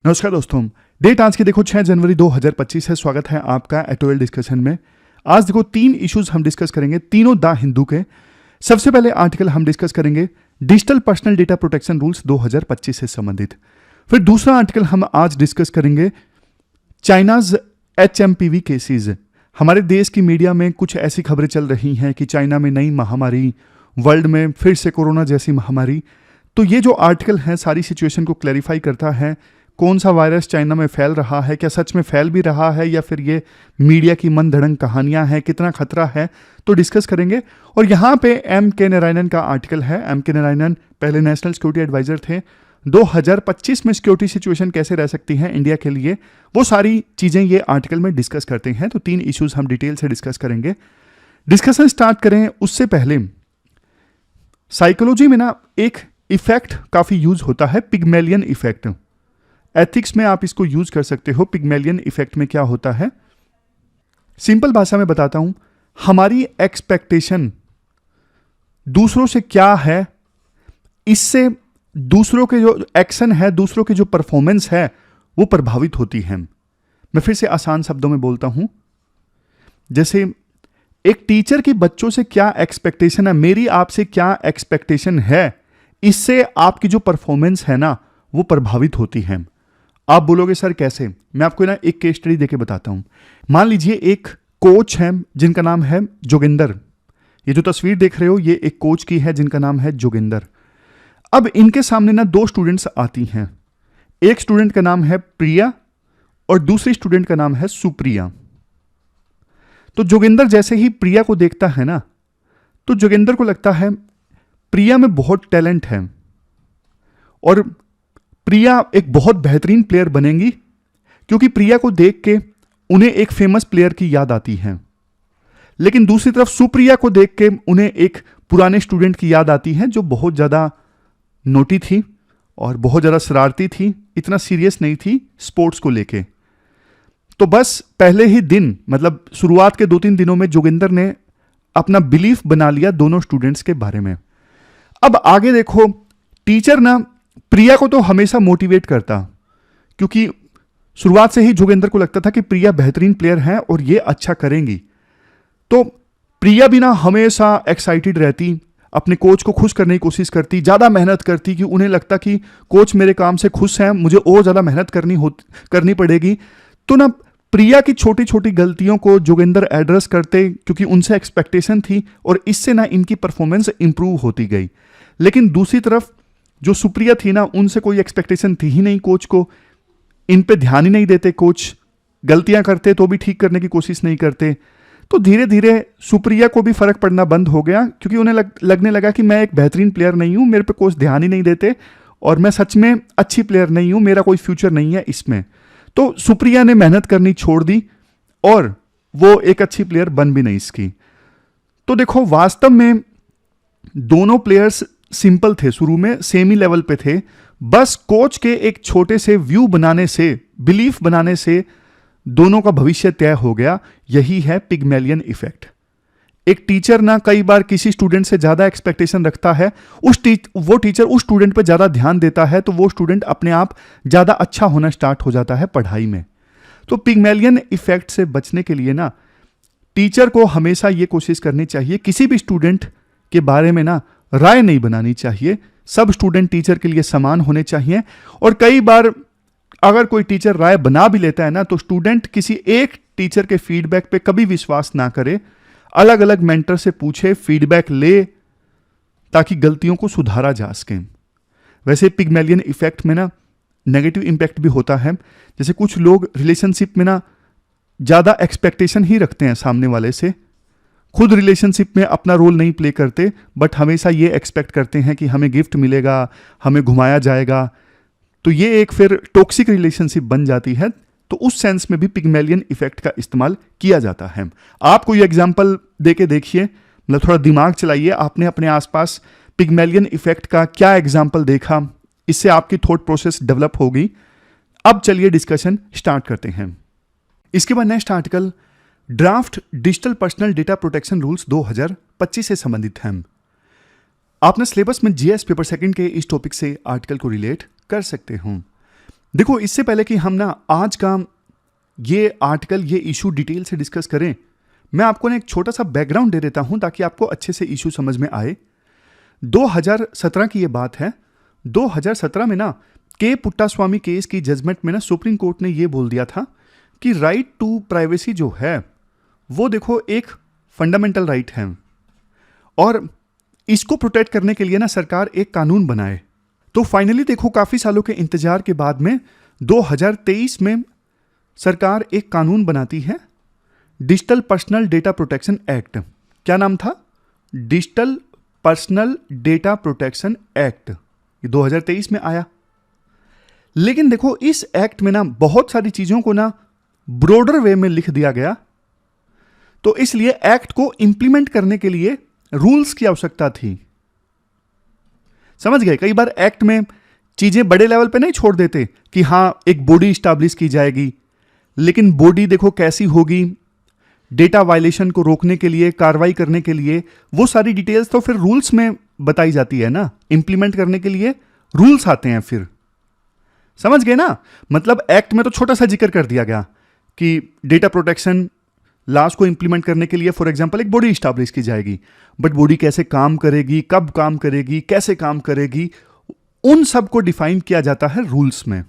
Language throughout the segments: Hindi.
नमस्कार दोस्तों, डेट आज की देखो 6 जनवरी 2025 है। स्वागत है आपका एटोएल डिस्कशन में। आज देखो 3 इश्यूज हम डिस्कस करेंगे, तीनों द हिंदू के। सबसे पहले आर्टिकल हम डिस्कस करेंगे digital personal data protection rules 2025 से संबंधित। फिर दूसरा आर्टिकल हम आज डिस्कस करेंगे चाइनाज HMPV केसेस। हमारे देश की मीडिया में कुछ ऐसी खबरें चल रही हैं कि चाइना में नई महामारी, वर्ल्ड में फिर से कोरोना जैसी महामारी। तो ये जो आर्टिकल है सारी सिचुएशन को क्लैरिफाई करता है। कौन सा वायरस चाइना में फैल रहा है, क्या सच में फैल भी रहा है या फिर ये मीडिया की मन धड़ंग कहानियां हैं, कितना खतरा है, तो डिस्कस करेंगे। और यहाँ पे M.K. नारायणन का आर्टिकल है। M.K. नारायणन पहले नेशनल सिक्योरिटी एडवाइजर थे। 2025 में सिक्योरिटी सिचुएशन कैसे रह सकती है इंडिया के लिए, वो सारी चीज़ें ये आर्टिकल में डिस्कस करते हैं। तो 3 इश्यूज हम डिटेल से डिस्कस करेंगे। डिस्कशन स्टार्ट करें उससे पहले साइकोलॉजी में ना एक इफेक्ट काफ़ी यूज होता है, पिग्मेलियन इफेक्ट। एथिक्स में आप इसको यूज कर सकते हो। पिग्मेलियन इफेक्ट में क्या होता है, सिंपल भाषा में बताता हूं। हमारी एक्सपेक्टेशन दूसरों से क्या है, इससे दूसरों के जो एक्शन है, दूसरों की जो परफॉर्मेंस है, वो प्रभावित होती है। मैं फिर से आसान शब्दों में बोलता हूं। जैसे एक टीचर की बच्चों से क्या एक्सपेक्टेशन है, मेरी आपसे क्या एक्सपेक्टेशन है, इससे आपकी जो परफॉर्मेंस है ना, वो प्रभावित होती है। आप बोलोगे सर कैसे? मैं आपको ना एक केस स्टडी देके बताता हूं। मान लीजिए एक कोच है जिनका नाम है जोगिंदर। ये जो तस्वीर देख रहे हो ये एक कोच की है जिनका नाम है जोगिंदर। अब इनके सामने ना 2 स्टूडेंट्स आती हैं। एक स्टूडेंट का नाम है प्रिया और दूसरी स्टूडेंट का नाम है सुप्रिया। तो जोगिंदर जैसे ही प्रिया को देखता है ना, तो जोगिंदर को लगता है प्रिया में बहुत टैलेंट है और प्रिया एक बहुत बेहतरीन प्लेयर बनेंगी, क्योंकि प्रिया को देख के उन्हें एक फेमस प्लेयर की याद आती है। लेकिन दूसरी तरफ सुप्रिया को देख के उन्हें एक पुराने स्टूडेंट की याद आती है जो बहुत ज़्यादा नोटी थी और बहुत ज़्यादा शरारती थी, इतना सीरियस नहीं थी स्पोर्ट्स को लेके। तो बस पहले ही दिन, मतलब शुरुआत के 2-3 दिनों में जोगिंदर ने अपना बिलीफ बना लिया दोनों स्टूडेंट्स के बारे में। अब आगे देखो, टीचर ना प्रिया को तो हमेशा मोटिवेट करता, क्योंकि शुरुआत से ही जोगिंदर को लगता था कि प्रिया बेहतरीन प्लेयर है और ये अच्छा करेंगी। तो प्रिया भी ना हमेशा एक्साइटेड रहती, अपने कोच को खुश करने की कोशिश करती, ज़्यादा मेहनत करती, कि उन्हें लगता कि कोच मेरे काम से खुश हैं, मुझे और ज़्यादा मेहनत करनी पड़ेगी। तो ना प्रिया की छोटी छोटी गलतियों को जोगिंदर एड्रेस करते, क्योंकि उनसे एक्सपेक्टेशन थी और इससे ना इनकी परफॉर्मेंस इंप्रूव होती गई। लेकिन दूसरी तरफ जो सुप्रिया थी ना, उनसे कोई एक्सपेक्टेशन थी ही नहीं कोच को, इन पे ध्यान ही नहीं देते कोच, गलतियां करते तो भी ठीक करने की कोशिश नहीं करते। तो धीरे धीरे सुप्रिया को भी फर्क पड़ना बंद हो गया, क्योंकि उन्हें लगने लगा कि मैं एक बेहतरीन प्लेयर नहीं हूं, मेरे पे कोच ध्यान ही नहीं देते और मैं सच में अच्छी प्लेयर नहीं हूं, मेरा कोई फ्यूचर नहीं है इसमें। तो सुप्रिया ने मेहनत करनी छोड़ दी और वो एक अच्छी प्लेयर बन भी नहीं इसकी। तो देखो, वास्तव में दोनों प्लेयर्स सिंपल थे, शुरू में सेम ही लेवल पे थे। बस कोच के एक छोटे से व्यू बनाने से, बिलीफ बनाने से दोनों का भविष्य तय हो गया। यही है पिग्मेलियन इफेक्ट। एक टीचर ना कई बार किसी स्टूडेंट से ज्यादा एक्सपेक्टेशन रखता है, वो टीचर उस स्टूडेंट पे ज्यादा ध्यान देता है, तो वो स्टूडेंट अपने आप ज्यादा अच्छा होना स्टार्ट हो जाता है पढ़ाई में। तो पिग्मेलियन इफेक्ट से बचने के लिए ना टीचर को हमेशा ये कोशिश करनी चाहिए, किसी भी स्टूडेंट के बारे में ना राय नहीं बनानी चाहिए। सब स्टूडेंट टीचर के लिए समान होने चाहिए। और कई बार अगर कोई टीचर राय बना भी लेता है ना, तो स्टूडेंट किसी एक टीचर के फीडबैक पे कभी विश्वास ना करे, अलग अलग मेंटर से पूछे, फीडबैक ले, ताकि गलतियों को सुधारा जा सके। वैसे पिग्मेलियन इफेक्ट में ना नेगेटिव इंपैक्ट भी होता है। जैसे कुछ लोग रिलेशनशिप में ना ज़्यादा एक्सपेक्टेशन ही रखते हैं सामने वाले से, खुद रिलेशनशिप में अपना रोल नहीं प्ले करते, बट हमेशा ये एक्सपेक्ट करते हैं कि हमें गिफ्ट मिलेगा, हमें घुमाया जाएगा। तो ये एक फिर टॉक्सिक रिलेशनशिप बन जाती है। तो उस सेंस में भी पिग्मेलियन इफेक्ट का इस्तेमाल किया जाता है। आप कोई एग्जाम्पल देके देखिए, मतलब थोड़ा दिमाग चलाइए, आपने अपने आसपास पिग्मेलियन इफेक्ट का क्या एग्जाम्पल देखा, इससे आपकी थॉट प्रोसेस डेवलप होगी। अब चलिए डिस्कशन स्टार्ट करते हैं। इसके बाद next article draft digital personal data protection rules 2025 से संबंधित है। आपने सिलेबस में जीएस पेपर सेकंड के इस टॉपिक से आर्टिकल को रिलेट कर सकते हो। देखो, इससे पहले कि हम ना आज का ये आर्टिकल, ये इशू डिटेल से डिस्कस करें, मैं आपको ना एक छोटा सा बैकग्राउंड दे देता हूं ताकि आपको अच्छे से इशू समझ में आए। 2017 की ये बात है। 2017 में ना के पुट्टास्वामी केस की जजमेंट में ना सुप्रीम कोर्ट ने ये बोल दिया था कि राइट टू प्राइवेसी जो है वो देखो एक फंडामेंटल राइट है, और इसको प्रोटेक्ट करने के लिए ना सरकार एक कानून बनाए। तो फाइनली देखो, काफी सालों के इंतजार के बाद में 2023 में सरकार एक कानून बनाती है, digital personal data protection act. क्या नाम था? Digital personal data protection act. ये 2023 में आया। लेकिन देखो, इस एक्ट में ना बहुत सारी चीजों को ना ब्रॉडर वे में लिख दिया गया, तो इसलिए एक्ट को इंप्लीमेंट करने के लिए रूल्स की आवश्यकता थी। समझ गए? कई बार एक्ट में चीजें बड़े लेवल पे नहीं छोड़ देते कि हां एक बॉडी स्टैब्लिश की जाएगी, लेकिन बॉडी देखो कैसी होगी, डेटा वायलेशन को रोकने के लिए, कार्रवाई करने के लिए, वो सारी डिटेल्स तो फिर रूल्स में बताई जाती है ना। इंप्लीमेंट करने के लिए रूल्स आते हैं फिर। समझ गए ना? मतलब एक्ट में तो छोटा सा जिक्र कर दिया गया कि डेटा प्रोटेक्शन लॉज को इंप्लीमेंट करने के लिए फॉर एग्जांपल एक बॉडी स्टैब्लिश की जाएगी, बट बॉडी कैसे काम करेगी, कब काम करेगी, कैसे काम करेगी, उन सब को डिफाइन किया जाता है रूल्स में।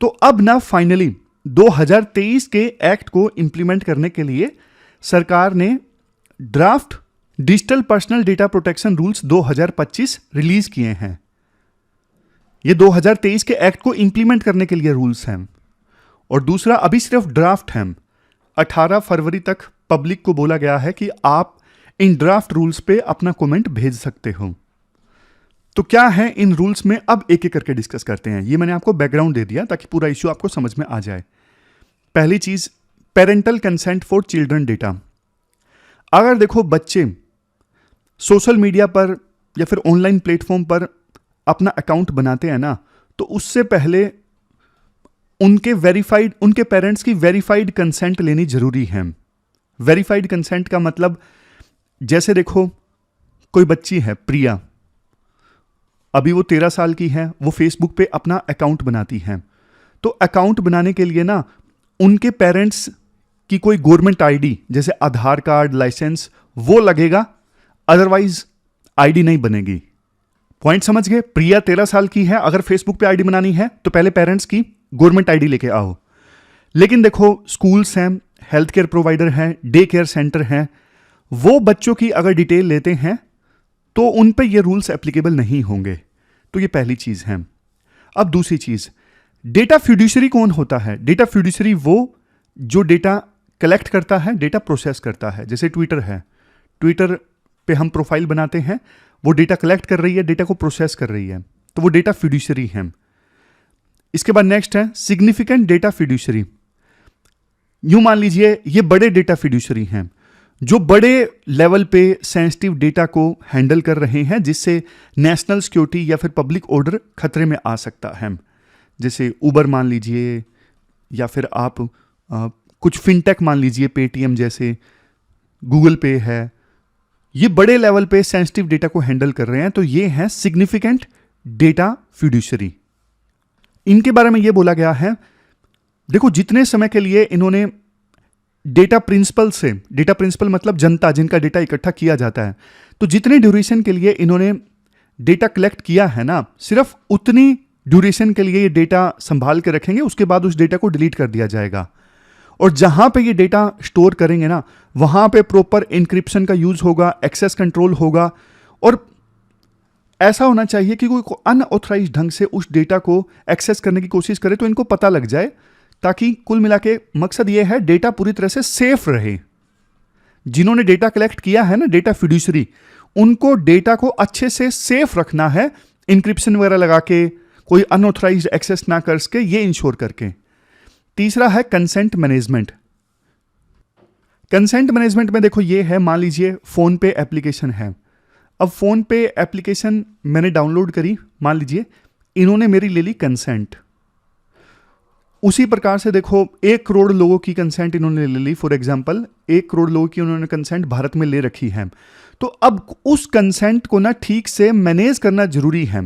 तो अब ना फाइनली 2023 के एक्ट को इंप्लीमेंट करने के लिए सरकार ने draft digital personal data protection rules 2025 release किए हैं। ये 2023 के एक्ट को इंप्लीमेंट करने के लिए रूल्स हैं, और दूसरा अभी सिर्फ ड्राफ्ट है। 18 फरवरी तक पब्लिक को बोला गया है कि आप इन ड्राफ्ट रूल्स पे अपना कमेंट भेज सकते हो। तो क्या है इन रूल्स में, अब एक एक करके डिस्कस करते हैं। ये मैंने आपको बैकग्राउंड दे दिया ताकि पूरा इश्यू आपको समझ में आ जाए। पहली चीज, parental consent for children data. अगर देखो बच्चे सोशल मीडिया पर या फिर ऑनलाइन प्लेटफॉर्म पर अपना अकाउंट बनाते हैं ना, तो उससे पहले उनके पेरेंट्स की वेरीफाइड कंसेंट लेनी जरूरी है। वेरीफाइड कंसेंट का मतलब, जैसे देखो कोई बच्ची है प्रिया, अभी वो 13 साल की है, वो फेसबुक पे अपना अकाउंट बनाती है। तो अकाउंट बनाने के लिए ना उनके पेरेंट्स की कोई गवर्नमेंट आईडी जैसे आधार कार्ड, लाइसेंस, वो लगेगा, अदरवाइज आईडी नहीं बनेगी। पॉइंट समझ गए? प्रिया 13 साल की है, अगर फेसबुक पे आईडी बनानी है तो पहले पेरेंट्स की गवर्नमेंट आईडी लेके आओ। लेकिन देखो स्कूल्स हैं, हेल्थ केयर प्रोवाइडर हैं, डे केयर सेंटर हैं, वो बच्चों की अगर डिटेल लेते हैं तो उन पे ये रूल्स एप्लीकेबल नहीं होंगे। तो ये पहली चीज है। अब दूसरी चीज, डेटा फिड्यूशरी कौन होता है? डेटा फिड्यूशरी वो जो डेटा कलेक्ट करता है, डेटा प्रोसेस करता है। जैसे ट्विटर है, ट्विटर पे हम प्रोफाइल बनाते हैं, वो डेटा कलेक्ट कर रही है, डेटा को प्रोसेस कर रही है, तो वो डेटा फिड्यूशरी है। इसके बाद नेक्स्ट है सिग्निफिकेंट डेटा फिड्यूशरी। यूं मान लीजिए ये बड़े डेटा फिड्यूशरी हैं जो बड़े लेवल पे सेंसिटिव डेटा को हैंडल कर रहे हैं, जिससे नेशनल सिक्योरिटी या फिर पब्लिक ऑर्डर खतरे में आ सकता है। जैसे उबर मान लीजिए, या फिर आप कुछ फिनटेक मान लीजिए, पेटीएम जैसे, गूगल पे है, ये बड़े लेवल पे सेंसिटिव डेटा को हैंडल कर रहे हैं। तो ये है सिग्निफिकेंट डेटा फिड्यूशरी। इनके बारे में ये बोला गया है, देखो जितने समय के लिए इन्होंने डेटा प्रिंसिपल मतलब जनता जिनका डेटा इकट्ठा किया जाता है, तो जितने ड्यूरेशन के लिए इन्होंने डेटा कलेक्ट किया है ना, सिर्फ उतनी ड्यूरेशन के लिए ये डेटा संभाल के रखेंगे, उसके बाद उस डेटा को डिलीट कर दिया जाएगा। और जहां पे ये डेटा स्टोर करेंगे ना, वहां पे प्रॉपर इंक्रिप्शन का यूज होगा, एक्सेस कंट्रोल होगा, और ऐसा होना चाहिए कि कोई अनऑथराइज्ड ढंग से उस डेटा को एक्सेस करने की कोशिश करे तो इनको पता लग जाए, ताकि कुल मिला के मकसद ये है डेटा पूरी तरह से सेफ रहे। जिन्होंने डेटा कलेक्ट किया है ना, डेटा फिड्यूशरी, उनको डेटा को अच्छे से सेफ रखना है, इंक्रिप्शन वगैरह लगा के, कोई अनऑथराइज्ड एक्सेस ना कर सके, ये इंश्योर करके। तीसरा है कंसेंट मैनेजमेंट। कंसेंट मैनेजमेंट में देखो ये है, मान लीजिए फोन पे एप्लीकेशन है। अब फोन पे एप्लीकेशन मैंने डाउनलोड करी, मान लीजिए इन्होंने मेरी ले ली कंसेंट। उसी प्रकार से देखो 1 करोड़ लोगों की कंसेंट इन्होंने ले ली, फॉर एग्जांपल 1 करोड़ लोगों की उन्होंने कंसेंट भारत में ले रखी है। तो अब उस कंसेंट को ना ठीक से मैनेज करना जरूरी है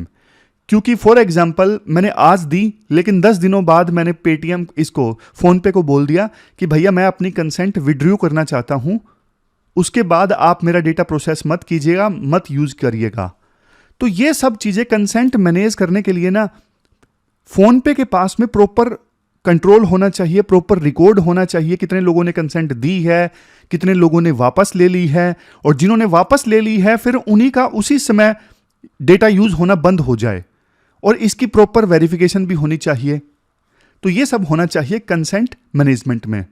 क्योंकि फॉर एग्जाम्पल मैंने आज दी, लेकिन 10 दिनों बाद मैंने पेटीएम इसको फोन पे को बोल दिया कि भैया मैं अपनी कंसेंट विड्रॉ करना चाहता हूं, उसके बाद आप मेरा डेटा प्रोसेस मत कीजिएगा, मत यूज करिएगा। तो ये सब चीजें कंसेंट मैनेज करने के लिए ना फोन पे के पास में प्रॉपर कंट्रोल होना चाहिए, प्रॉपर रिकॉर्ड होना चाहिए, कितने लोगों ने कंसेंट दी है, कितने लोगों ने वापस ले ली है, और जिन्होंने वापस ले ली है फिर उन्हीं का उसी समय डेटा यूज होना बंद हो जाए, और इसकी प्रॉपर वेरिफिकेशन भी होनी चाहिए। तो ये सब होना चाहिए कंसेंट मैनेजमेंट में।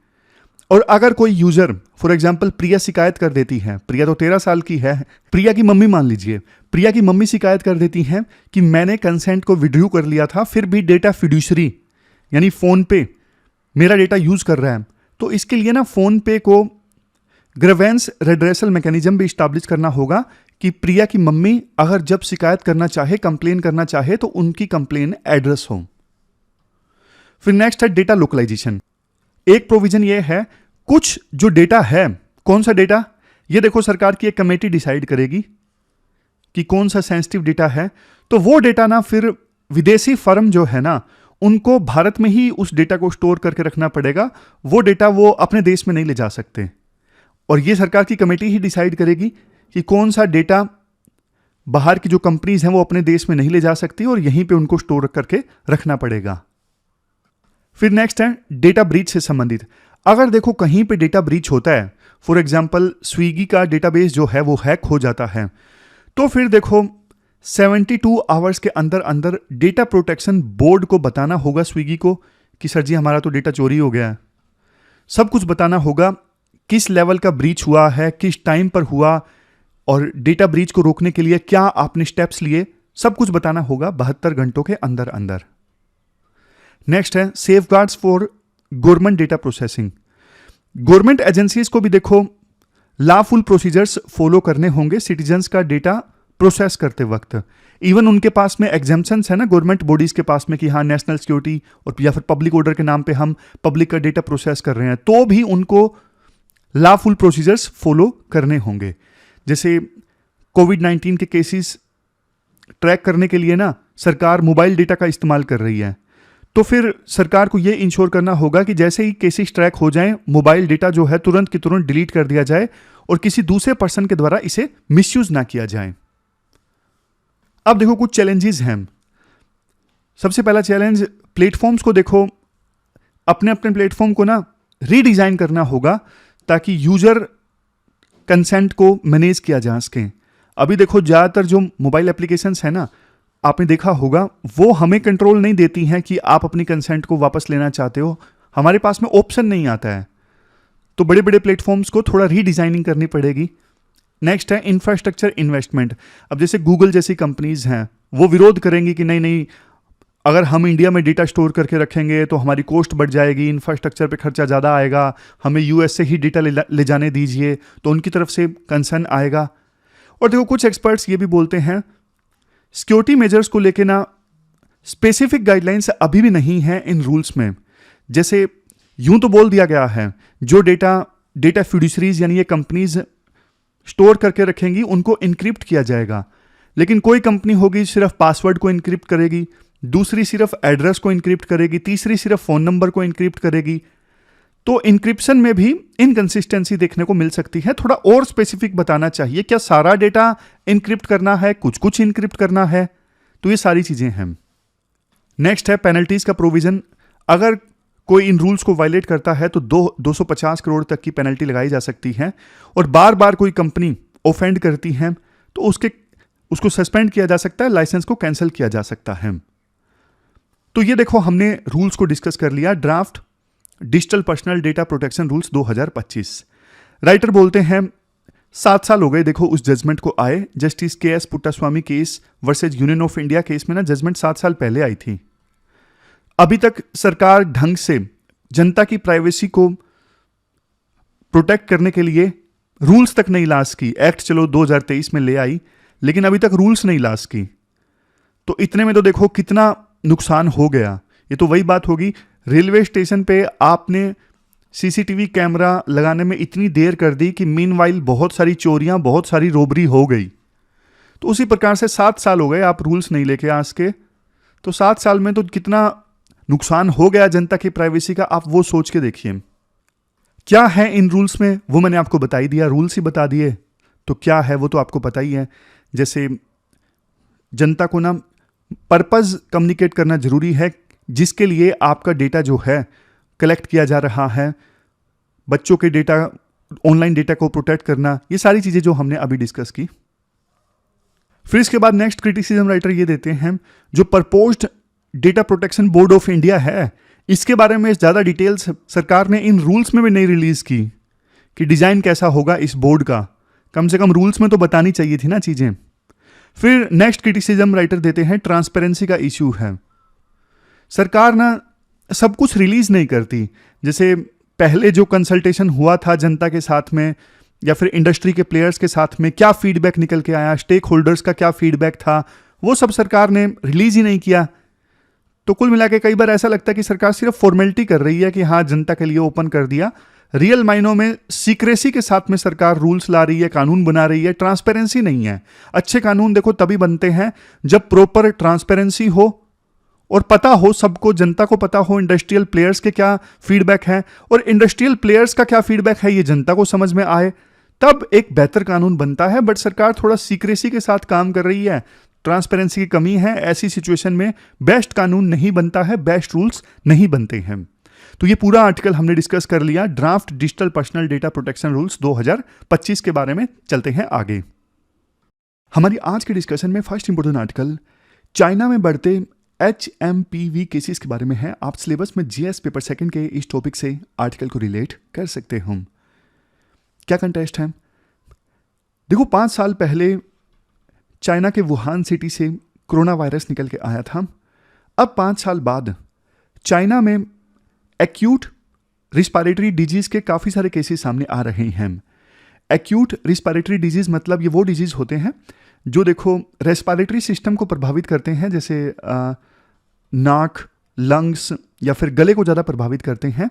और अगर कोई यूजर फॉर एग्जांपल प्रिया शिकायत कर देती है, प्रिया तो 13 साल की है, प्रिया की मम्मी मान लीजिए, प्रिया की मम्मी शिकायत कर देती हैं कि मैंने कंसेंट को विड्रॉ कर लिया था, फिर भी डेटा फिड्यूशरी यानी फोन पे मेरा डेटा यूज कर रहा है, तो इसके लिए ना फोन पे को ग्रीवेंस रेड्रेसल मैकेनिज्म भी स्टैब्लिश करना होगा कि प्रिया की मम्मी अगर जब शिकायत करना चाहे, कंप्लेन करना चाहे, तो उनकी कंप्लेन एड्रेस हो। फिर नेक्स्ट है डेटा लोकलाइजेशन। एक प्रोविजन ये है, कुछ जो डेटा है, कौन सा डेटा, ये देखो सरकार की एक कमेटी डिसाइड करेगी कि कौन सा सेंसिटिव डेटा है, तो वो डेटा ना फिर विदेशी फर्म जो है ना उनको भारत में ही उस डेटा को स्टोर करके रखना पड़ेगा, वो डेटा वो अपने देश में नहीं ले जा सकते। और ये सरकार की कमेटी ही डिसाइड करेगी कि कौन सा डेटा बाहर की जो कंपनीज हैं वो अपने देश में नहीं ले जा सकती और यहीं पे उनको स्टोर करके रखना पड़ेगा। फिर नेक्स्ट है डेटा ब्रीच से संबंधित। अगर देखो कहीं पे डेटा ब्रीच होता है, फॉर एग्जांपल स्विगी का डेटाबेस जो है वो हैक हो जाता है, तो फिर देखो 72 आवर्स के अंदर अंदर डेटा प्रोटेक्शन बोर्ड को बताना होगा स्विगी को कि सर जी हमारा तो डेटा चोरी हो गया है। सब कुछ बताना होगा, किस लेवल का ब्रीच हुआ है, किस टाइम पर हुआ, और डेटा ब्रीच को रोकने के लिए क्या आपने स्टेप्स लिए, सब कुछ बताना होगा 72 घंटों के अंदर अंदर। नेक्स्ट है safeguards for government data processing. Government agencies को भी देखो लॉफुल प्रोसीजर्स फॉलो करने होंगे सिटीजन्स का डेटा प्रोसेस करते वक्त। इवन उनके पास में एग्जेम्पशंस है ना गवर्नमेंट बॉडीज के पास में कि हाँ नेशनल सिक्योरिटी और या फिर पब्लिक ऑर्डर के नाम पे हम पब्लिक का डेटा प्रोसेस कर रहे हैं, तो भी उनको लॉफुल प्रोसीजर्स फॉलो करने होंगे। जैसे कोविड-19 के केसेस ट्रैक करने के लिए ना सरकार मोबाइल डेटा का इस्तेमाल कर रही है, तो फिर सरकार को यह इंश्योर करना होगा कि जैसे ही केसेस ट्रैक हो जाएं, मोबाइल डेटा जो है तुरंत की तुरंत डिलीट कर दिया जाए और किसी दूसरे पर्सन के द्वारा इसे मिसयूज ना किया जाए। अब देखो कुछ चैलेंजेस हैं। सबसे पहला चैलेंज, प्लेटफॉर्म्स को देखो अपने अपने प्लेटफॉर्म को ना रीडिजाइन करना होगा ताकि यूजर कंसेंट को मैनेज किया जा सके। अभी देखो ज़्यादातर जो मोबाइल एप्लीकेशंस है ना, आपने देखा होगा वो हमें कंट्रोल नहीं देती हैं कि आप अपनी कंसेंट को वापस लेना चाहते हो, हमारे पास में ऑप्शन नहीं आता है। तो बड़े बड़े प्लेटफॉर्म्स को थोड़ा रीडिजाइनिंग करनी पड़ेगी। नेक्स्ट है इंफ्रास्ट्रक्चर इन्वेस्टमेंट। अब जैसे गूगल जैसी कंपनीज हैं वो विरोध करेंगी कि नहीं नहीं, अगर हम इंडिया में डेटा स्टोर करके रखेंगे तो हमारी कॉस्ट बढ़ जाएगी, इंफ्रास्ट्रक्चर पे खर्चा ज़्यादा आएगा, हमें यूएस से ही डेटा ले जाने दीजिए, तो उनकी तरफ से कंसर्न आएगा। और देखो कुछ एक्सपर्ट्स ये भी बोलते हैं सिक्योरिटी मेजर्स को लेके ना स्पेसिफिक गाइडलाइंस अभी भी नहीं है इन रूल्स में। जैसे यूं तो बोल दिया गया है जो डेटा फिड्यूसरीज यानी ये कंपनीज स्टोर करके रखेंगी उनको इनक्रिप्ट किया जाएगा, लेकिन कोई कंपनी होगी सिर्फ पासवर्ड को इनक्रिप्ट करेगी, दूसरी सिर्फ एड्रेस को इनक्रिप्ट करेगी, तीसरी सिर्फ फोन नंबर को इनक्रिप्ट करेगी। तो इनक्रिप्शन में भी इनकंसिस्टेंसी देखने को मिल सकती है। थोड़ा और स्पेसिफिक बताना चाहिए, क्या सारा डेटा इनक्रिप्ट करना है, कुछ कुछ इनक्रिप्ट करना है, तो ये सारी चीजें हैं। नेक्स्ट है पेनल्टीज का प्रोविजन। अगर कोई इन रूल्स को वायलेट करता है तो 250 करोड़ तक की पेनल्टी लगाई जा सकती है, और बार बार कोई कंपनी ऑफेंड करती है तो उसको सस्पेंड किया जा सकता है, लाइसेंस को कैंसिल किया जा सकता है। तो ये देखो हमने रूल्स को डिस्कस कर लिया। Draft digital personal data protection rules 2025। Writer बोलते हैं 7 साल हो गए देखो उस जजमेंट को आए। Justice KS. Puttaswamy case versus union of India case में ना जजमेंट 7 साल पहले आई थी। अभी तक सरकार ढंग से जनता की प्राइवेसी को प्रोटेक्ट करने के लिए रूल्स तक नहीं लास की। एक्ट चलो 2023 में ले आई, लेकिन अभी तक रूल्स नहीं लास की। तो इतने में तो देखो कितना नुकसान हो गया। ये तो वही बात होगी, रेलवे स्टेशन पे आपने सीसीटीवी कैमरा लगाने में इतनी देर कर दी कि मीनवाइल बहुत सारी चोरियां, बहुत सारी रोबरी हो गई। तो उसी प्रकार से 7 साल हो गए आप रूल्स नहीं लेके आज के, तो 7 साल में तो कितना नुकसान हो गया जनता की प्राइवेसी का, आप वो सोच के देखिए। क्या है इन रूल्स में वो मैंने आपको बता ही दिया, रूल्स ही बता दिए, तो क्या है वो तो आपको पता ही है। जैसे जनता को ना पर्पस कम्युनिकेट करना जरूरी है, जिसके लिए आपका डेटा जो है कलेक्ट किया जा रहा है, बच्चों के डेटा, ऑनलाइन डेटा को प्रोटेक्ट करना, ये सारी चीजें जो हमने अभी डिस्कस की। फिर इसके बाद नेक्स्ट क्रिटिसिज्म राइटर ये देते हैं, जो proposed data protection board of India है, इसके बारे में ज़्यादा डिटेल्स सरकार ने इन रूल्स में भी नहीं रिलीज की कि डिजाइन कैसा होगा इस बोर्ड का, कम से कम रूल्स में तो बतानी चाहिए थी ना चीजें। फिर नेक्स्ट क्रिटिसिज्म राइटर देते हैं, ट्रांसपेरेंसी का इश्यू है। सरकार ना सब कुछ रिलीज नहीं करती, जैसे पहले जो कंसल्टेशन हुआ था जनता के साथ में या फिर इंडस्ट्री के प्लेयर्स के साथ में, क्या फीडबैक निकल के आया, स्टेक होल्डर्स का क्या फीडबैक था, वो सब सरकार ने रिलीज ही नहीं किया। तो कुल मिला के कई बार ऐसा लगता है कि सरकार सिर्फ फॉर्मेलिटी कर रही है कि हाँ जनता के लिए ओपन कर दिया, रियल मायनों में सीक्रेसी के साथ में सरकार रूल्स ला रही है, कानून बना रही है, ट्रांसपेरेंसी नहीं है। अच्छे कानून देखो तभी बनते हैं जब प्रॉपर ट्रांसपेरेंसी हो और पता हो सबको, जनता को पता हो इंडस्ट्रियल प्लेयर्स के क्या फीडबैक है और इंडस्ट्रियल प्लेयर्स का क्या फीडबैक है, ये जनता को समझ में आए, तब एक बेहतर कानून बनता है। बट सरकार थोड़ा सीक्रेसी के साथ काम कर रही है, ट्रांसपेरेंसी की कमी है, ऐसी सिचुएशन में बेस्ट कानून नहीं बनता है, बेस्ट रूल्स नहीं बनते हैं। तो ये पूरा आर्टिकल हमने डिस्कस कर लिया, draft digital personal data protection rules 2025 के बारे में। चलते हैं आगे। हमारी आज के डिस्कशन में फर्स्ट इंपोर्टेंट आर्टिकल चाइना में बढ़ते HMPV केसेस के बारे में है। आप सिलेबस में GS पेपर सेकंड के इस टॉपिक से आर्टिकल को रिलेट कर सकते हो। क्या कंटेस्ट है, देखो 5 साल पहले चाइना के वुहान सिटी से कोरोना वायरस निकल के आया था। अब 5 साल बाद चाइना में एक्यूट रिस्पायरेटरी डिजीज के काफ़ी सारे केसेस सामने आ रहे हैं। एक्यूट रिस्पायरेटरी डिजीज मतलब ये वो डिजीज होते हैं जो देखो रेस्पायरेटरी सिस्टम को प्रभावित करते हैं, जैसे नाक, लंग्स या फिर गले को ज़्यादा प्रभावित करते हैं।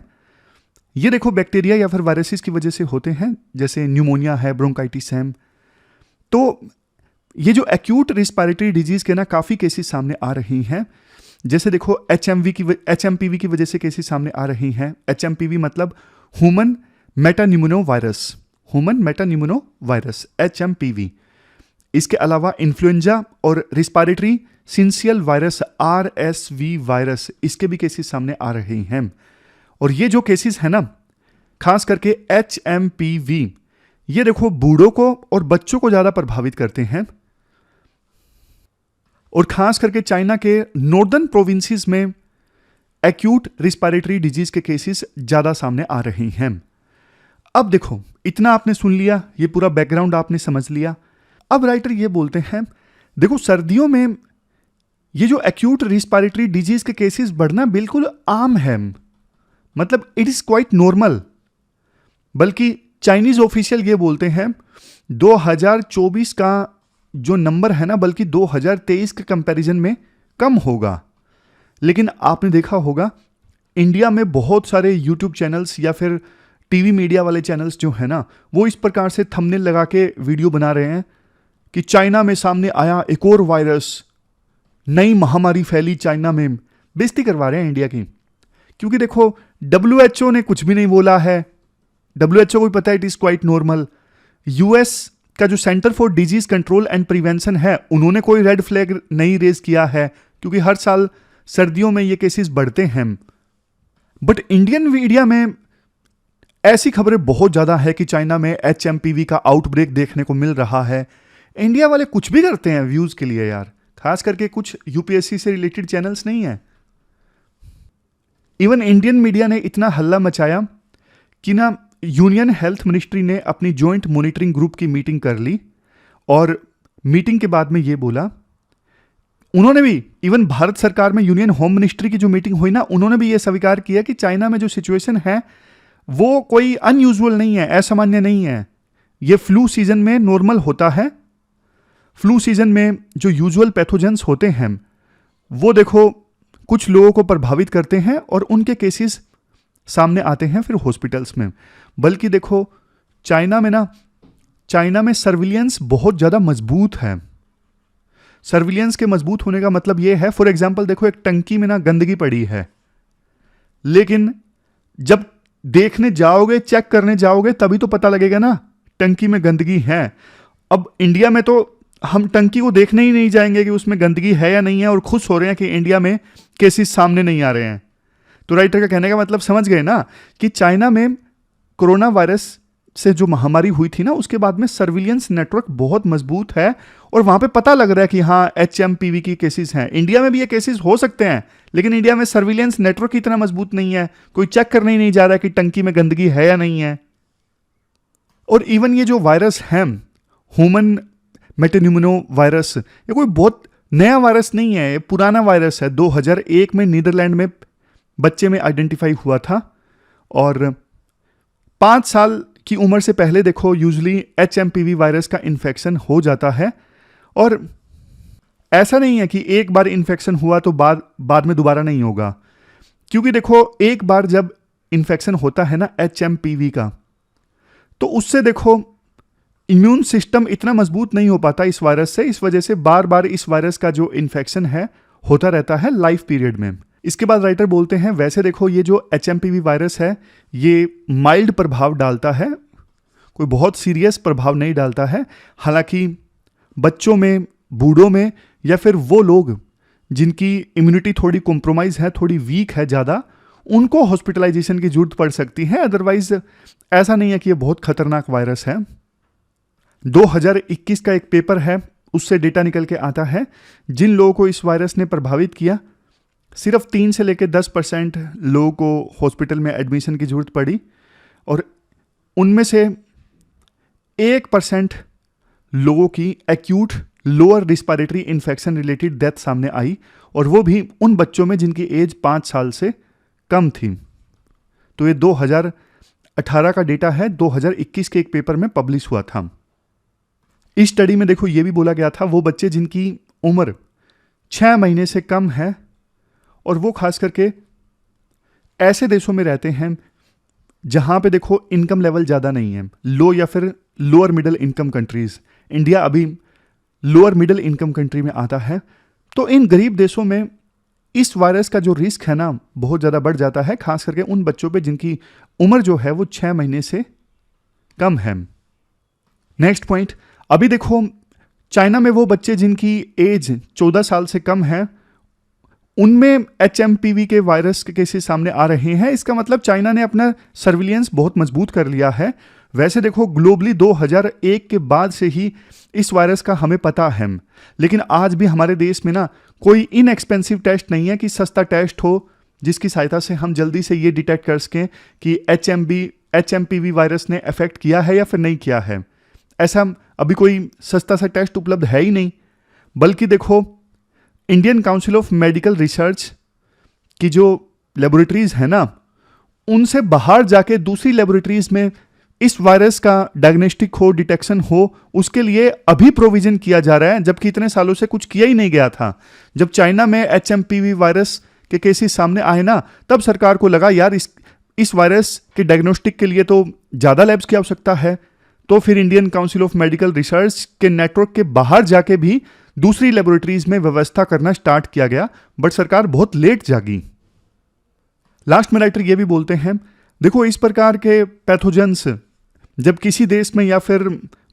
ये देखो बैक्टीरिया या फिर वायरसेस की वजह से होते हैं, जैसे न्यूमोनिया है, ब्रोंकाइटिस है। तो ये जो एक्यूट रिस्पायरेटरी डिजीज के ना काफ़ी केसेस सामने आ रही हैं। जैसे देखो HMPV की वजह से केसेस सामने आ रही हैं। HMPV मतलब human metapneumo virus, human metapneumo virus HMPV। इसके अलावा इन्फ्लुएंजा और respiratory syncytial virus RSV virus, इसके भी केसेस सामने आ रहे हैं। और ये जो केसेस है ना, खास करके HMPV, ये देखो बूढ़ों को और बच्चों को ज़्यादा प्रभावित करते हैं। और खास करके चाइना के नॉर्दर्न प्रोविंसेस में एक्यूट रिस्पायरेटरी डिजीज के केसेस ज़्यादा सामने आ रहे हैं। अब देखो इतना आपने सुन लिया, ये पूरा बैकग्राउंड आपने समझ लिया। अब राइटर ये बोलते हैं, देखो सर्दियों में ये जो एक्यूट रिस्पायरेटरी डिजीज के केसेस बढ़ना बिल्कुल आम है, मतलब इट इज क्वाइट नॉर्मल। बल्कि चाइनीज ऑफिशियल ये बोलते हैं 2024 का जो नंबर है ना, बल्कि 2023 के कंपैरिजन में कम होगा। लेकिन आपने देखा होगा इंडिया में बहुत सारे यूट्यूब चैनल्स या फिर टीवी मीडिया वाले चैनल्स जो है ना, वो इस प्रकार से थंबनेल लगा के वीडियो बना रहे हैं कि चाइना में सामने आया एक और वायरस, नई महामारी फैली चाइना में। बेइज्जती करवा रहे हैं इंडिया की, क्योंकि देखो WHO ने कुछ भी नहीं बोला है। WHO को भी पता है it is quite normal. US का जो centre for disease control and prevention है, उन्होंने कोई रेड फ्लैग नहीं रेज किया है, क्योंकि हर साल सर्दियों में ये केसेस बढ़ते हैं। बट इंडियन मीडिया में ऐसी खबरें बहुत ज्यादा है कि चाइना में HMPV का आउटब्रेक देखने को मिल रहा है। इंडिया वाले कुछ भी करते हैं व्यूज के लिए यार, खास करके कुछ UPSC से रिलेटेड चैनल्स नहीं है। इवन इंडियन मीडिया ने इतना हल्ला मचाया कि ना यूनियन हेल्थ मिनिस्ट्री ने अपनी जॉइंट मॉनिटरिंग ग्रुप की मीटिंग कर ली, और मीटिंग के बाद में ये बोला, उन्होंने भी इवन भारत सरकार में यूनियन होम मिनिस्ट्री की जो मीटिंग हुई ना, उन्होंने भी ये स्वीकार किया कि चाइना में जो सिचुएशन है वो कोई अनयूजुअल नहीं है, असामान्य नहीं है। ये फ्लू सीजन में नॉर्मल होता है। फ्लू सीजन में जो यूजुअल पैथोजेंस होते हैं वो देखो कुछ लोगों को प्रभावित करते हैं और उनके केसेस सामने आते हैं फिर हॉस्पिटल्स में। बल्कि देखो चाइना में सर्विलियंस बहुत ज़्यादा मजबूत है। सर्विलियंस के मजबूत होने का मतलब ये है, फॉर एग्जाम्पल देखो एक टंकी में ना गंदगी पड़ी है, लेकिन जब देखने जाओगे, चेक करने जाओगे, तभी तो पता लगेगा ना टंकी में गंदगी है। अब इंडिया में तो हम टंकी को देखने ही नहीं जाएंगे कि उसमें गंदगी है या नहीं है, और खुश हो रहे हैं कि इंडिया में केसेस सामने नहीं आ रहे हैं। तो राइटर का कहने का मतलब समझ गए ना कि चाइना में कोरोना वायरस से जो महामारी हुई थी ना, उसके बाद में सर्विलियंस नेटवर्क बहुत मजबूत है, और वहां पे पता लग रहा है कि हाँ HMPV की केसेस हैं। इंडिया में भी ये केसेस हो सकते हैं, लेकिन इंडिया में सर्विलियंस नेटवर्क इतना मजबूत नहीं है, कोई चेक करने ही नहीं जा रहा है कि टंकी में गंदगी है या नहीं है। और इवन ये जो वायरस है ह्यूमन मेटान्यूमोनो वायरस, ये कोई बहुत नया वायरस नहीं है, ये पुराना वायरस है। 2001 में नीदरलैंड में बच्चे में आइडेंटिफाई हुआ था, और 5 साल की उम्र से पहले देखो यूजुअली HMPV वायरस का इन्फेक्शन हो जाता है। और ऐसा नहीं है कि एक बार इन्फेक्शन हुआ तो बाद में दोबारा नहीं होगा, क्योंकि देखो एक बार जब इन्फेक्शन होता है ना HMPV का, तो उससे देखो इम्यून सिस्टम इतना मजबूत नहीं हो पाता इस वायरस से। इस वजह से बार बार इस वायरस का जो इन्फेक्शन है होता रहता है लाइफ पीरियड में। इसके बाद राइटर बोलते हैं वैसे देखो ये जो HMPV वायरस है ये माइल्ड प्रभाव डालता है, कोई बहुत सीरियस प्रभाव नहीं डालता है। हालांकि बच्चों में, बूढ़ों में, या फिर वो लोग जिनकी इम्यूनिटी थोड़ी कॉम्प्रोमाइज है, थोड़ी वीक है ज़्यादा, उनको हॉस्पिटलाइजेशन की जरूरत पड़ सकती है। अदरवाइज ऐसा नहीं है कि ये बहुत खतरनाक वायरस है। 2021 का एक पेपर है, उससे डेटा निकल के आता है जिन लोगों को इस वायरस ने प्रभावित किया, सिर्फ 3 से लेकर 10% लोगों को हॉस्पिटल में एडमिशन की जरूरत पड़ी, और उनमें से 1% लोगों की acute lower respiratory infection related death सामने आई, और वो भी उन बच्चों में जिनकी एज 5 साल से कम थी। तो ये 2018 का डेटा है, 2021 के एक पेपर में पब्लिश हुआ था। इस स्टडी में देखो ये भी बोला गया था वो बच्चे जिनकी उम्र 6 महीने से कम है, और वो खास करके ऐसे देशों में रहते हैं जहां पे देखो इनकम लेवल ज़्यादा नहीं है, लो या फिर lower middle income countries. India अभी लोअर मिडिल इनकम कंट्री में आता है। तो इन गरीब देशों में इस वायरस का जो रिस्क है ना बहुत ज़्यादा बढ़ जाता है, खास करके उन बच्चों पे जिनकी उम्र जो है वो 6 महीने से कम है। नेक्स्ट पॉइंट, अभी देखो चाइना में वो बच्चे जिनकी एज 14 साल से कम है, उनमें HMPV के वायरस के केसेस सामने आ रहे हैं। इसका मतलब चाइना ने अपना सर्विलियंस बहुत मजबूत कर लिया है। वैसे देखो ग्लोबली 2001 के बाद से ही इस वायरस का हमें पता है, लेकिन आज भी हमारे देश में ना कोई इनएक्सपेंसिव टेस्ट नहीं है कि सस्ता टेस्ट हो जिसकी सहायता से हम जल्दी से ये डिटेक्ट कर सकें कि HMPV वायरस ने अफेक्ट किया है या फिर नहीं किया है। ऐसा अभी कोई सस्ता सा टेस्ट उपलब्ध है ही नहीं। बल्कि देखो Indian council of medical research की जो लेबोरेटरीज है ना, उनसे बाहर जाके दूसरी लेबोरेटरीज में इस वायरस का डायग्नोस्टिक हो, डिटेक्शन हो, उसके लिए अभी प्रोविजन किया जा रहा है, जबकि इतने सालों से कुछ किया ही नहीं गया था। जब चाइना में HMPV वायरस के केसेस सामने आए ना, तब सरकार को लगा यार इस वायरस के डायग्नोस्टिक के लिए तो ज़्यादा लैब्स की आवश्यकता है। तो फिर Indian council of medical research के नेटवर्क के बाहर जाके भी दूसरी लेबोरेटरीज में व्यवस्था करना स्टार्ट किया गया, बट सरकार बहुत लेट जागी। लास्ट में राइटर ये भी बोलते हैं देखो इस प्रकार के पैथोजेंस जब किसी देश में या फिर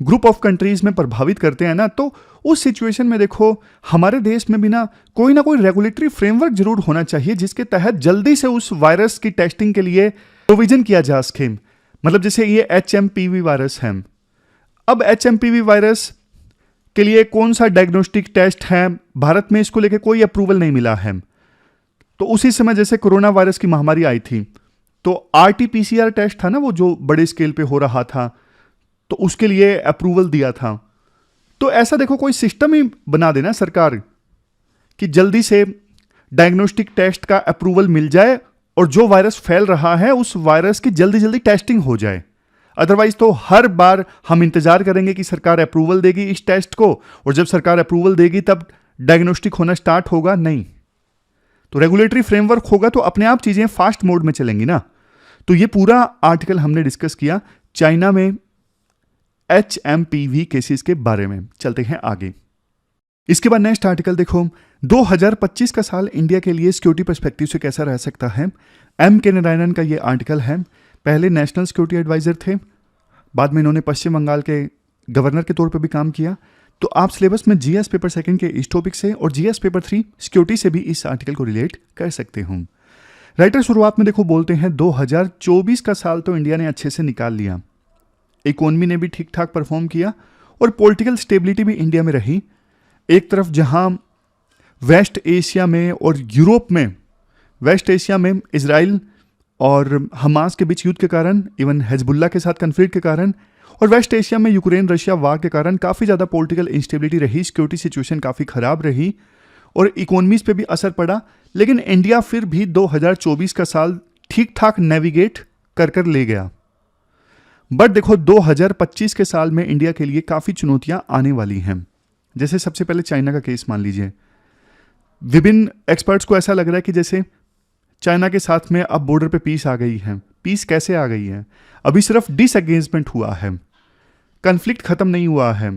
ग्रुप ऑफ कंट्रीज में प्रभावित करते हैं ना, तो उस सिचुएशन में देखो हमारे देश में भी ना कोई रेगुलेटरी फ्रेमवर्क जरूर होना चाहिए जिसके तहत जल्दी से उस वायरस की टेस्टिंग के लिए प्रोविजन किया जा सके। मतलब जैसे ये HMPV वायरस है, अब HMPV वायरस के लिए कौन सा डायग्नोस्टिक टेस्ट है, भारत में इसको लेके कोई अप्रूवल नहीं मिला है। तो उसी समय जैसे कोरोना वायरस की महामारी आई थी, तो RT-PCR टेस्ट था ना वो जो बड़े स्केल पे हो रहा था, तो उसके लिए अप्रूवल दिया था। तो ऐसा देखो कोई सिस्टम ही बना देना सरकार कि जल्दी से डायग्नोस्टिक टेस्ट का अप्रूवल मिल जाए और जो वायरस फैल रहा है उस वायरस की जल्दी जल्दी टेस्टिंग हो जाए। अदरवाइज तो हर बार हम इंतजार करेंगे कि सरकार अप्रूवल देगी इस टेस्ट को, और जब सरकार अप्रूवल देगी तब डायग्नोस्टिक होना स्टार्ट होगा। नहीं, तो रेगुलेटरी फ्रेमवर्क होगा तो अपने आप चीजें फास्ट मोड में चलेंगी ना। तो ये पूरा आर्टिकल हमने डिस्कस किया चाइना में HMPV केसेस के बारे में। चलते हैं आगे। इसके बाद नेक्स्ट आर्टिकल देखो, 2025 का साल इंडिया के लिए सिक्योरिटी पर्सपेक्टिव से कैसा रह सकता है। एम के नारायणन का ये आर्टिकल है। पहले नेशनल सिक्योरिटी एडवाइजर थे, बाद में इन्होंने पश्चिम बंगाल के गवर्नर के तौर पर भी काम किया। तो आप सिलेबस में जीएस पेपर सेकंड के इस टॉपिक से और जीएस पेपर 3 सिक्योरिटी से भी इस आर्टिकल को रिलेट कर सकते हो। राइटर शुरुआत में देखो बोलते हैं 2024 का साल तो इंडिया ने अच्छे से निकाल लिया, इकोनॉमी ने भी ठीक ठाक परफॉर्म किया और पॉलिटिकल स्टेबिलिटी भी इंडिया में रही। एक तरफ जहां वेस्ट एशिया में और यूरोप में, वेस्ट एशिया में इजराइल और हमास के बीच युद्ध के कारण, इवन हिजबुल्लाह के साथ कन्फ्लिक्ट के कारण, और वेस्ट एशिया में यूक्रेन रशिया वार के कारण काफ़ी ज़्यादा पॉलिटिकल इंस्टेबिलिटी रही, सिक्योरिटी सिचुएशन काफ़ी ख़राब रही और इकोनॉमीज पे भी असर पड़ा। लेकिन इंडिया फिर भी 2024 का साल ठीक ठाक नेविगेट कर ले गया। बट देखो 2025 के साल में इंडिया के लिए काफ़ी चुनौतियां आने वाली हैं। जैसे सबसे पहले चाइना का केस मान लीजिए, विभिन्न एक्सपर्ट्स को ऐसा लग रहा है कि जैसे चाइना के साथ में अब बॉर्डर पे पीस आ गई है। पीस कैसे आ गई है? अभी सिर्फ डिसएंगेजमेंट हुआ है, कन्फ्लिक्ट खत्म नहीं हुआ है,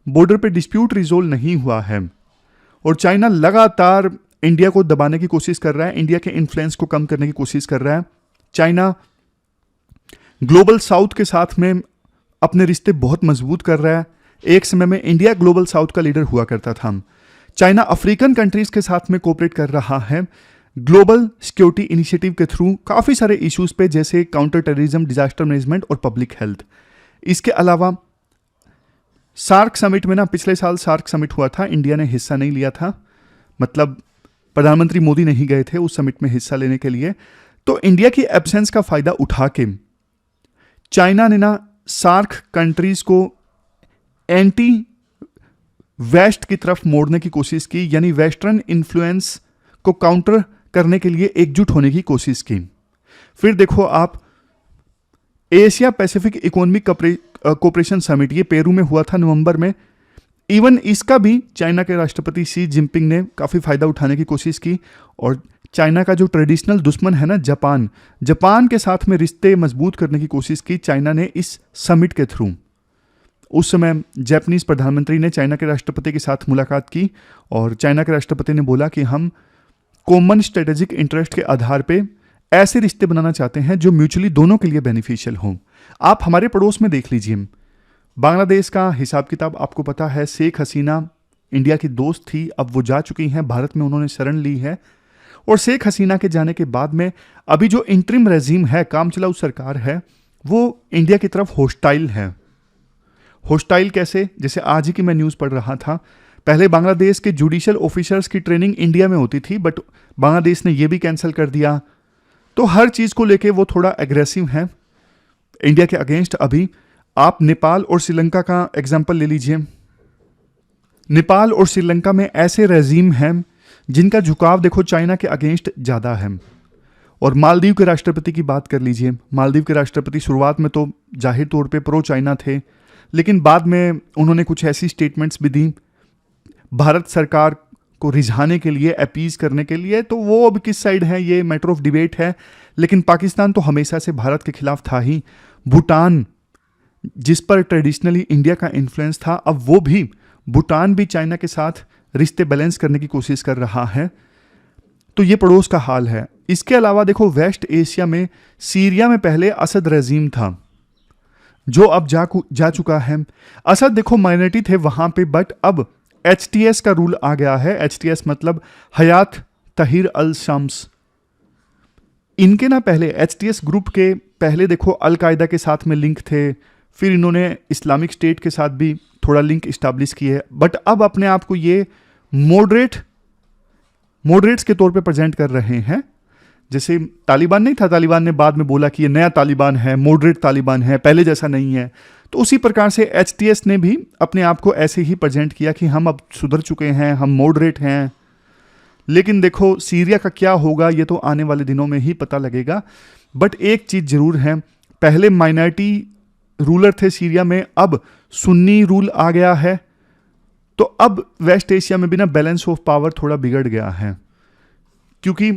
बॉर्डर पे डिस्प्यूट रिजोल्व नहीं हुआ है और चाइना लगातार इंडिया को दबाने की कोशिश कर रहा है, इंडिया के इन्फ्लुएंस को कम करने की कोशिश कर रहा है। चाइना ग्लोबल साउथ के साथ में अपने रिश्ते बहुत मजबूत कर रहा है। एक समय में इंडिया ग्लोबल साउथ का लीडर हुआ करता था। चाइना अफ्रीकन कंट्रीज के साथ में कोऑपरेट कर रहा है ग्लोबल सिक्योरिटी इनिशिएटिव के थ्रू काफ़ी सारे इश्यूज पे, जैसे काउंटर टेररिज्म, डिजास्टर मैनेजमेंट और पब्लिक हेल्थ। इसके अलावा सार्क समिट में ना, पिछले साल सार्क समिट हुआ था, इंडिया ने हिस्सा नहीं लिया था, मतलब प्रधानमंत्री मोदी नहीं गए थे उस समिट में हिस्सा लेने के लिए। तो इंडिया की एब्सेंस का फायदा उठा के चाइना ने ना सार्क कंट्रीज को एंटी वेस्ट की तरफ मोड़ने की कोशिश की, यानी वेस्टर्न इन्फ्लुएंस को काउंटर करने के लिए एकजुट होने की कोशिश की। फिर देखो आप Asia Pacific economic cooperation summit, ये पेरू में हुआ था नवंबर में। इवन इसका भी चाइना के राष्ट्रपति शी जिनपिंग ने काफ़ी फायदा उठाने की कोशिश की और चाइना का जो ट्रेडिशनल दुश्मन है ना जापान के साथ में रिश्ते मजबूत करने की कोशिश की चाइना ने इस समिट के थ्रू। उस समय जापानीज प्रधानमंत्री ने चाइना के राष्ट्रपति के साथ मुलाकात की और चाइना के राष्ट्रपति ने बोला कि हम कॉमन स्ट्रेटेजिक इंटरेस्ट के आधार पे ऐसे रिश्ते बनाना चाहते हैं जो म्यूचुअली दोनों के लिए बेनिफिशियल हों। आप हमारे पड़ोस में देख लीजिए, बांग्लादेश का हिसाब किताब आपको पता है। शेख हसीना इंडिया की दोस्त थी, अब वो जा चुकी हैं, भारत में उन्होंने शरण ली है। और शेख हसीना के जाने के बाद में अभी जो इंटरिम रेजिम है, काम चलाऊ सरकार है, वो इंडिया की तरफ होस्टाइल है। होस्टाइल कैसे? जैसे आज ही की मैं न्यूज़ पढ़ रहा था, पहले बांग्लादेश के जुडिशियल ऑफिसर्स की ट्रेनिंग इंडिया में होती थी, बट बांग्लादेश ने ये भी कैंसिल कर दिया। तो हर चीज़ को लेके वो थोड़ा एग्रेसिव है इंडिया के अगेंस्ट। अभी आप नेपाल और श्रीलंका का एग्जाम्पल ले लीजिए। नेपाल और श्रीलंका में ऐसे रेजीम हैं जिनका झुकाव देखो चाइना के अगेंस्ट ज़्यादा है। और मालदीव के राष्ट्रपति की बात कर लीजिए, मालदीव के राष्ट्रपति शुरुआत में तो जाहिर तौर पे प्रो चाइना थे, लेकिन बाद में उन्होंने कुछ ऐसी स्टेटमेंट्स भी दी भारत सरकार को रिझाने के लिए, अपीज करने के लिए। तो वो अब किस साइड है ये मैटर ऑफ डिबेट है, लेकिन पाकिस्तान तो हमेशा से भारत के खिलाफ था ही। भूटान जिस पर ट्रेडिशनली इंडिया का इन्फ्लुएंस था, अब वो भी, भूटान भी चाइना के साथ रिश्ते बैलेंस करने की कोशिश कर रहा है। तो ये पड़ोस का हाल है। इसके अलावा देखो वेस्ट एशिया में सीरिया में पहले असद रेजीम था जो अब जा चुका है। असद देखो माइनॉरिटी थे वहां पे, बट अब HTS का रूल आ गया है। HTS मतलब हयात तहीर अल शम्स। इनके ना पहले HTS ग्रुप के पहले देखो अल कायदा के साथ में लिंक थे, फिर इन्होंने इस्लामिक स्टेट के साथ भी थोड़ा लिंक इस्टेब्लिश किए, बट अब अपने आप को ये मॉडरेट्स के तौर पे प्रेजेंट कर रहे हैं। जैसे तालिबान नहीं था, तालिबान ने बाद में बोला कि ये नया तालिबान है, मॉडरेट तालिबान है, पहले जैसा नहीं है। तो उसी प्रकार से HTS ने भी अपने आप को ऐसे ही प्रेजेंट किया कि हम अब सुधर चुके हैं, हम मॉडरेट हैं। लेकिन देखो सीरिया का क्या होगा ये तो आने वाले दिनों में ही पता लगेगा। बट एक चीज़ जरूर है, पहले माइनॉरिटी रूलर थे सीरिया में, अब सुन्नी रूल आ गया है। तो अब वेस्ट एशिया में भी ना बैलेंस ऑफ पावर थोड़ा बिगड़ गया है, क्योंकि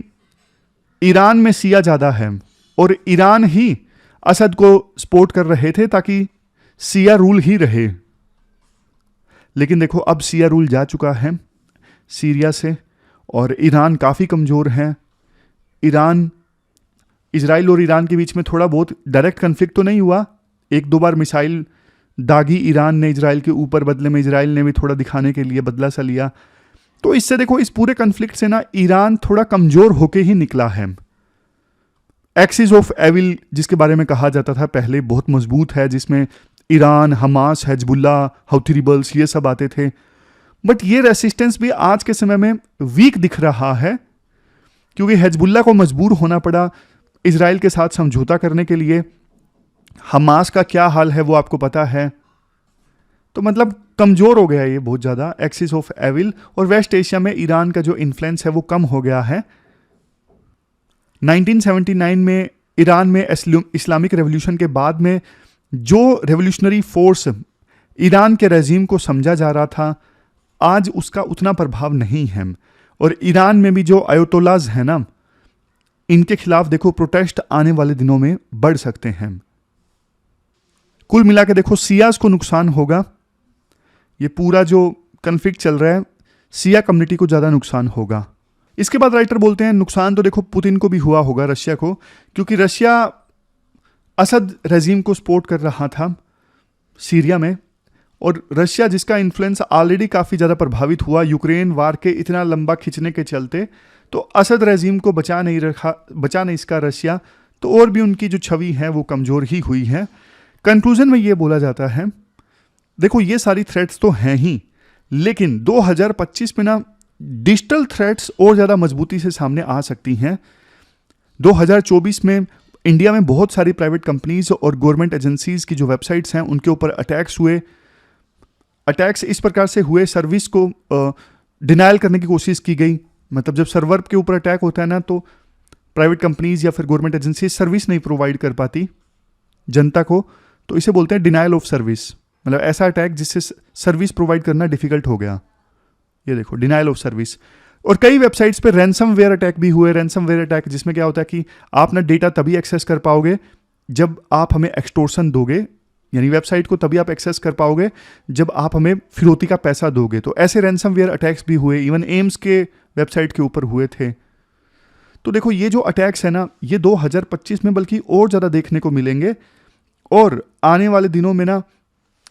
ईरान में शिया ज़्यादा है और ईरान ही असद को सपोर्ट कर रहे थे ताकि शिया रूल ही रहे। लेकिन देखो अब सिया रूल जा चुका है सीरिया से, और ईरान काफ़ी कमज़ोर है। ईरान, इजराइल और ईरान के बीच में थोड़ा बहुत डायरेक्ट कन्फ्लिक्ट तो नहीं हुआ, एक दो बार मिसाइल दागी ईरान ने इजराइल के ऊपर, बदले में इजराइल ने भी थोड़ा दिखाने के लिए बदला सा लिया। तो इससे देखो इस पूरे कन्फ्लिक्ट से ना ईरान थोड़ा कमज़ोर होके ही निकला है। एक्सिस ऑफ एविल जिसके बारे में कहा जाता था पहले, बहुत मजबूत है, जिसमें Iran, Hamas, Hezbollah, Houthi rebels ये सब आते थे। बट ये रेसिस्टेंस भी आज के समय में वीक दिख रहा है, क्योंकि हिजबुल्ला को मजबूर होना पड़ा इजराइल के साथ समझौता करने के लिए। हमास का क्या हाल है वो आपको पता है। तो मतलब कमज़ोर हो गया ये बहुत ज़्यादा एक्सिस ऑफ एविल, और वेस्ट एशिया में ईरान का जो इन्फ्लुएंस है वो कम हो गया है। 1979 में ईरान में इस्लामिक रेवोल्यूशन के बाद में जो रेवोल्यूशनरी फोर्स ईरान के रेजीम को समझा जा रहा था, आज उसका उतना प्रभाव नहीं है। और ईरान में भी जो अयतोलाज है ना, इनके खिलाफ देखो प्रोटेस्ट आने वाले दिनों में बढ़ सकते हैं। कुल मिला के देखो सियाज को नुकसान होगा, ये पूरा जो कन्फ्लिक्ट चल रहा है सिया कम्युनिटी को ज़्यादा नुकसान होगा। इसके बाद राइटर बोलते हैं नुकसान तो देखो पुतिन को भी हुआ होगा, रशिया को, क्योंकि रशिया असद रेजीम को सपोर्ट कर रहा था सीरिया में, और रशिया जिसका इन्फ्लुएंस ऑलरेडी काफ़ी ज़्यादा प्रभावित हुआ यूक्रेन वार के इतना लंबा खिंचने के चलते, तो असद रेजीम को बचा नहीं इसका रशिया, तो और भी उनकी जो छवि है वो कमज़ोर ही हुई है। कंक्लूजन में ये बोला जाता है, देखो ये सारी थ्रेट्स तो हैं ही, लेकिन 2025 में ना डिजिटल थ्रेट्स और ज़्यादा मजबूती से सामने आ सकती हैं। 2024 में इंडिया में बहुत सारी प्राइवेट कंपनीज और गवर्नमेंट एजेंसीज की जो वेबसाइट्स हैं उनके ऊपर अटैक्स हुए। अटैक्स इस प्रकार से हुए, सर्विस को डिनायल करने की कोशिश की गई। मतलब जब सर्वर के ऊपर अटैक होता है ना, तो प्राइवेट कंपनीज या फिर गवर्नमेंट एजेंसी सर्विस नहीं प्रोवाइड कर पाती जनता को, तो इसे बोलते हैं डिनायल ऑफ सर्विस। मतलब ऐसा अटैक जिससे सर्विस प्रोवाइड करना डिफिकल्ट हो गया, ये देखो डिनायल ऑफ सर्विस। और कई वेबसाइट्स पे रैंसमवेयर अटैक भी हुए। रैंसमवेयर अटैक जिसमें क्या होता है कि आप ना डेटा तभी एक्सेस कर पाओगे जब आप हमें एक्सटोर्शन दोगे, यानी वेबसाइट को तभी आप एक्सेस कर पाओगे जब आप हमें फिरौती का पैसा दोगे। तो ऐसे रैंसमवेयर अटैक्स भी हुए, इवन एम्स के वेबसाइट के ऊपर हुए थे। तो देखो ये जो अटैक्स है ना, ये 2025 में बल्कि और ज़्यादा देखने को मिलेंगे, और आने वाले दिनों में ना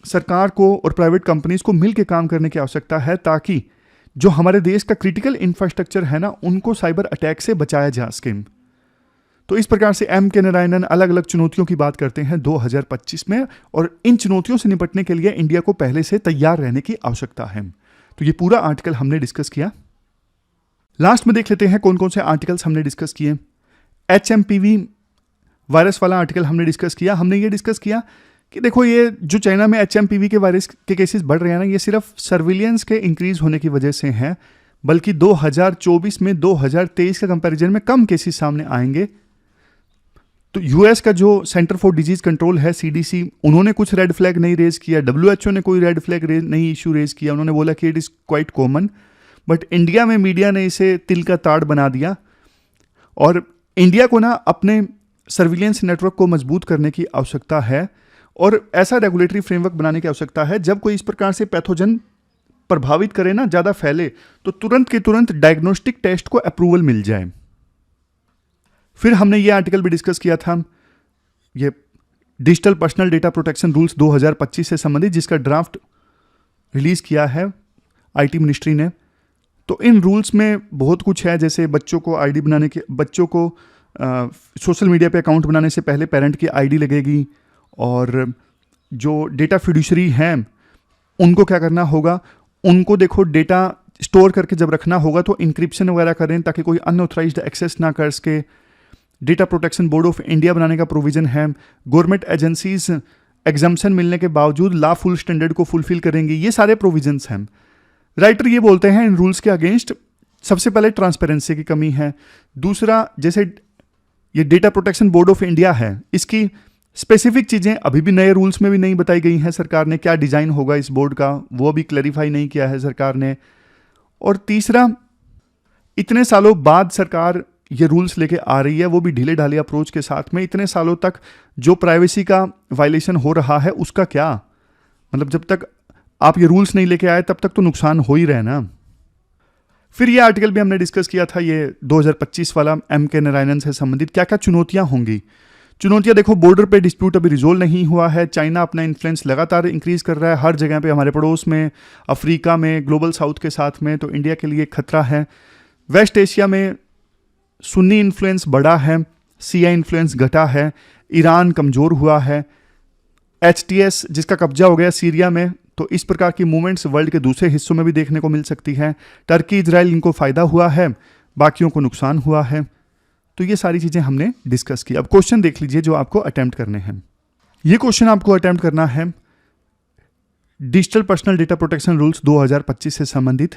सरकार को और प्राइवेट कंपनीज को मिल के काम करने की आवश्यकता है, ताकि जो हमारे देश का क्रिटिकल इंफ्रास्ट्रक्चर है ना, उनको साइबर अटैक से बचाया जा सके। तो इस प्रकार से एम के नारायणन अलग अलग चुनौतियों की बात करते हैं 2025 में, और इन चुनौतियों से निपटने के लिए इंडिया को पहले से तैयार रहने की आवश्यकता है। तो ये पूरा आर्टिकल हमने डिस्कस किया। लास्ट में देख लेते हैं कौन कौन से आर्टिकल्स हमने डिस्कस किए। HMPV वायरस वाला आर्टिकल हमने डिस्कस किया। हमने ये डिस्कस किया कि देखो ये जो चाइना में HMPV के वायरस के केसेस बढ़ रहे हैं ना, ये सिर्फ सर्विलियंस के इंक्रीज होने की वजह से हैं, बल्कि 2024 में 2023 के कंपैरिजन में कम केसेस सामने आएंगे। तो यूएस का जो सेंटर फॉर डिजीज कंट्रोल है CDC, उन्होंने कुछ रेड फ्लैग नहीं रेज किया। WHO ने कोई रेड फ्लैग नहीं इशू रेज किया, उन्होंने बोला कि it is quite common. But India में मीडिया ने इसे तिल का ताड़ बना दिया, और इंडिया को ना अपने सर्विलेंस नेटवर्क को मजबूत करने की आवश्यकता है, और ऐसा रेगुलेटरी फ्रेमवर्क बनाने की आवश्यकता है जब कोई इस प्रकार से पैथोजन प्रभावित करे ना, ज़्यादा फैले, तो तुरंत के तुरंत डायग्नोस्टिक टेस्ट को अप्रूवल मिल जाए। फिर हमने ये आर्टिकल भी डिस्कस किया था, ये digital personal data protection rules 2025 से संबंधित, जिसका ड्राफ्ट रिलीज किया है IT मिनिस्ट्री ने। तो इन रूल्स में बहुत कुछ है, जैसे बच्चों को ID बनाने के, बच्चों को सोशल मीडिया पे अकाउंट बनाने से पहले पेरेंट की ID लगेगी, और जो डेटा फिड्यूशरी हैं उनको क्या करना होगा, उनको देखो डेटा स्टोर करके जब रखना होगा तो इंक्रिप्शन वगैरह करें ताकि कोई अनऑथराइज्ड एक्सेस ना कर सके। Data protection board of India बनाने का प्रोविज़न है। गवर्नमेंट एजेंसीज एग्जाम्पशन मिलने के बावजूद लॉ फुल स्टैंडर्ड को फुलफिल करेंगी, ये सारे प्रोविजंस हैं। राइटर ये बोलते हैं इन रूल्स के अगेंस्ट सबसे पहले ट्रांसपेरेंसी की कमी है। दूसरा, जैसे ये data protection board of India है, इसकी स्पेसिफिक चीज़ें अभी भी नए रूल्स में भी नहीं बताई गई हैं सरकार ने, क्या डिज़ाइन होगा इस बोर्ड का वो भी क्लैरिफाई नहीं किया है सरकार ने। और तीसरा, इतने सालों बाद सरकार ये रूल्स लेके आ रही है, वो भी ढीले ढाले अप्रोच के साथ में। इतने सालों तक जो प्राइवेसी का वायलेशन हो रहा है उसका क्या मतलब, जब तक आप ये रूल्स नहीं लेके आए तब तक तो नुकसान हो ही रहा है ना। फिर ये आर्टिकल भी हमने डिस्कस किया था, ये 2025 वाला एम के नारायणन से संबंधित। क्या क्या चुनौतियां होंगी? चुनौतियां देखो, बॉर्डर पे डिस्प्यूट अभी रिजोल्व नहीं हुआ है। चाइना अपना इन्फ्लुएंस लगातार इंक्रीज कर रहा है हर जगह पे, हमारे पड़ोस में, अफ्रीका में, ग्लोबल साउथ के साथ में, तो इंडिया के लिए खतरा है। वेस्ट एशिया में सुन्नी इन्फ्लुएंस बढ़ा है, शिया इन्फ्लुएंस घटा है, ईरान कमज़ोर हुआ है, HTS जिसका कब्जा हो गया सीरिया में, तो इस प्रकार की मूवमेंट्स वर्ल्ड के दूसरे हिस्सों में भी देखने को मिल सकती है। टर्की इजराइल इनको फ़ायदा हुआ है, बाकियों को नुकसान हुआ है। तो ये सारी चीज़ें हमने डिस्कस की। अब क्वेश्चन देख लीजिए जो आपको अटेम्प्ट करने हैं। ये क्वेश्चन आपको अटेम्प्ट करना है digital personal data protection rules 2025 से संबंधित।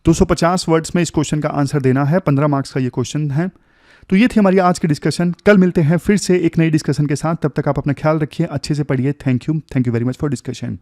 250 वर्ड्स में इस क्वेश्चन का आंसर देना है। 15 मार्क्स का ये क्वेश्चन है। तो ये थी हमारी आज की डिस्कशन। कल मिलते हैं फिर से एक नई डिस्कशन के साथ। तब तक आप अपना ख्याल रखिए, अच्छे से पढ़िए। Thank you very much for discussion.